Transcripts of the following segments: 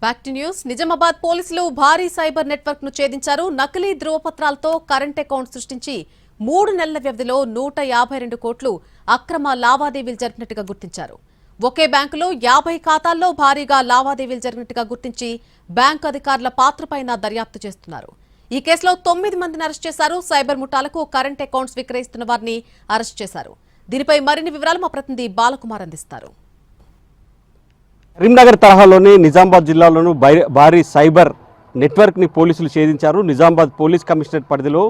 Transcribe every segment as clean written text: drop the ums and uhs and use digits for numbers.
Back to news. Nizamabad పోలీసులు భారీ cyber network ను ఛేదించారు. నకిలీ ధృవపత్రాలతో కరెంట్ అకౌంట్ సృష్టించి 3 నెలల వ్యవధిలో 152 కోట్లు అక్రమ లావాదేవీలు జరిపినట్టుగా గుర్తించారు. ఒకే బ్యాంకులో 50 ఖాతాల్లో భారీగా లావాదేవీలు జరిగినట్టుగా గుర్తించి బ్యాంకు అధికారుల పాత్రపైన దర్యాప్తు చేస్తున్నారు. ఈ కేసులో 9 మందిని అరెస్ట్ చేశారు. సైబర్ ముఠాలకు కరెంట్ అకౌంట్స్ విక్రయిస్తున్న వారిని అరెస్ట్ చేశారు. దీనిపై మరిన్ని వివరాలు మా ప్రతినిధి బాలకుమార్ అందిస్తారు. కరీంనగర్ తరహాలోని నిజామాబాద్ జిల్లాలోనూ భారీ సైబర్ నెట్వర్క్ని పోలీసులు ఛేదించారు. నిజామాబాద్ పోలీస్ కమిషనరేట్ పరిధిలో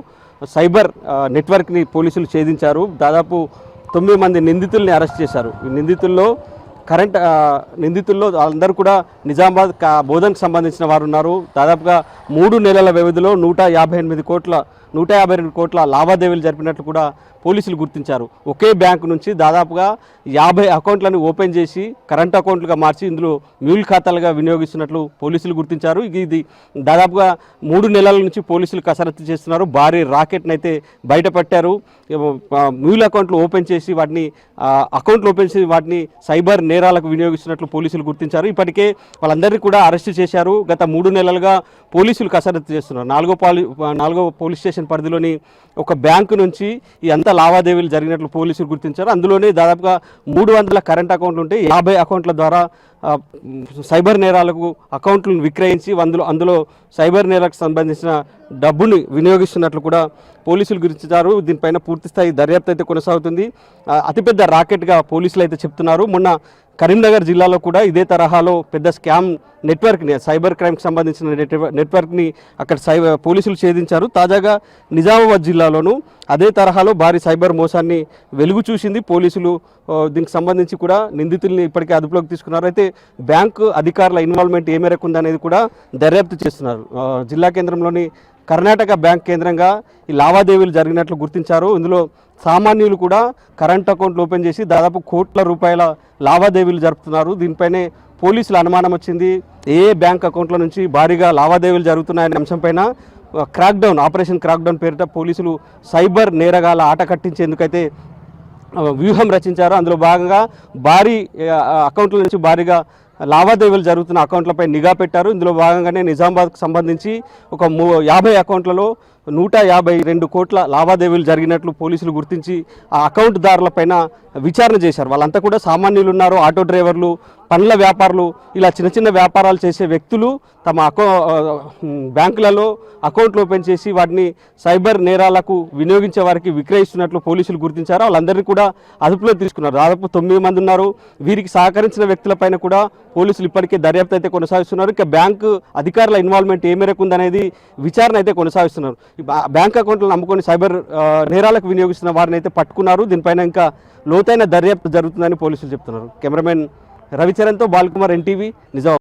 సైబర్ నెట్వర్క్ని పోలీసులు ఛేదించారు. దాదాపు 9 మంది నిందితుల్ని అరెస్ట్ చేశారు. ఈ నిందితుల్లో అందరూ కూడా నిజామాబాద్ బోధనకు సంబంధించిన వారు ఉన్నారు. దాదాపుగా 3 నెలల వ్యవధిలో 152 కోట్ల లావాదేవీలు జరిపినట్లు కూడా పోలీసులు గుర్తించారు. ఒకే బ్యాంకు నుంచి దాదాపుగా 50 అకౌంట్లను ఓపెన్ చేసి కరెంట్ అకౌంట్లుగా మార్చి ఇందులో మ్యూల్ ఖాతాలుగా వినియోగిస్తున్నట్లు పోలీసులు గుర్తించారు. ఇది దాదాపుగా 3 నెలల నుంచి పోలీసులు కసరత్తు చేస్తున్నారు. భారీ రాకెట్ని అయితే బయటపట్టారు. మ్యూల్ అకౌంట్లు ఓపెన్ చేసి వాటిని సైబర్ నేరాలకు వినియోగిస్తున్నట్లు పోలీసులు గుర్తించారు. ఇప్పటికే వాళ్ళందరినీ కూడా అరెస్టు చేశారు. గత 3 నెలలుగా పోలీసులు కసరత్తు చేస్తున్నారు. 4వ పోలీస్ స్టేషన్ పరిధిలోని ఒక బ్యాంకు నుంచి ఈ అంత లావాదేవీలు జరిగినట్లు పోలీసులు గుర్తించారు. అందులోనే దాదాపుగా 300 కరెంట్ అకౌంట్లు ఉంటే 50 అకౌంట్ల ద్వారా సైబర్ నేరాలకు అకౌంట్లను విక్రయించి అందులో సైబర్ నేరాలకు సంబంధించిన డబ్బుని వినియోగిస్తున్నట్లు కూడా పోలీసులు గుర్తించారు. దీనిపైన పూర్తిస్థాయి దర్యాప్తు అయితే కొనసాగుతుంది. అతిపెద్ద రాకెట్గా పోలీసులు అయితే చెప్తున్నారు. మొన్న కరీంనగర్ జిల్లాలో కూడా ఇదే తరహాలో పెద్ద స్కామ్ నెట్వర్క్ని, సైబర్ క్రైమ్కి సంబంధించిన నెట్వర్క్ని అక్కడ పోలీసులు ఛేదించారు. తాజాగా నిజామాబాద్ జిల్లాలోనూ అదే తరహాలో భారీ సైబర్ మోసాన్ని వెలుగు చూసింది. పోలీసులు దీనికి సంబంధించి కూడా నిందితుల్ని ఇప్పటికే అదుపులోకి తీసుకున్నారు. అయితే బ్యాంకు అధికారుల ఇన్వాల్వ్మెంట్ ఏ మేరకు ఉందనేది కూడా దర్యాప్తు చేస్తున్నారు. జిల్లా కేంద్రంలోని కర్ణాటక బ్యాంక్ కేంద్రంగా ఈ లావాదేవీలు జరిగినట్లు గుర్తించారు. ఇందులో సామాన్యులు కూడా కరెంట్ అకౌంట్లు ఓపెన్ చేసి దాదాపు కోట్ల రూపాయల లావాదేవీలు జరుపుతున్నారు. దీనిపైనే పోలీసులు అనుమానం వచ్చింది. ఏ బ్యాంక్ అకౌంట్ల నుంచి భారీగా లావాదేవీలు జరుగుతున్నాయనే అంశంపైన ఆపరేషన్ క్రాక్డౌన్ పేరిట పోలీసులు సైబర్ నేరగాల ఆట కట్టించేందుకైతే వ్యూహం రచించారు. అందులో భాగంగా భారీ అకౌంట్ల నుంచి భారీగా లావాదేవీలు జరుగుతున్న అకౌంట్లపై నిఘా పెట్టారు. ఇందులో భాగంగానే నిజామాబాద్కు సంబంధించి ఒక 50 అకౌంట్లలో 152 కోట్ల లావాదేవీలు జరిగినట్లు పోలీసులు గుర్తించి ఆ అకౌంట్ దారులపైన విచారణ చేశారు. వాళ్ళంతా కూడా సామాన్యులు ఉన్నారు, ఆటో డ్రైవర్లు, పండ్ల వ్యాపారులు, ఇలా చిన్న చిన్న వ్యాపారాలు చేసే వ్యక్తులు తమ బ్యాంకులలో అకౌంట్లు ఓపెన్ చేసి వాటిని సైబర్ నేరాలకు వినియోగించే వారికి విక్రయిస్తున్నట్లు పోలీసులు గుర్తించారు. వాళ్ళందరినీ కూడా అదుపులో తీసుకున్నారు. దాదాపు 9 మంది ఉన్నారు. వీరికి సహకరించిన వ్యక్తులపైన కూడా పోలీసులు ఇప్పటికే దర్యాప్తు అయితే కొనసాగిస్తున్నారు. ఇక బ్యాంకు అధికారుల ఇన్వాల్వ్మెంట్ ఏ మేరకు ఉందనేది విచారణ అయితే కొనసాగిస్తున్నారు. బ్యాంక్ అకౌంట్లను నమ్ముకొని సైబర్ నేరాలకు వినియోగిస్తున్న వారిని అయితే పట్టుకున్నారు. దీనిపైన ఇంకా లోతైన దర్యాప్తు జరుగుతుందని పోలీసులు చెప్తున్నారు. కెమెరామెన్ రవిచరణ్తో బాలకుమార్, NTV, నిజామాబాద్.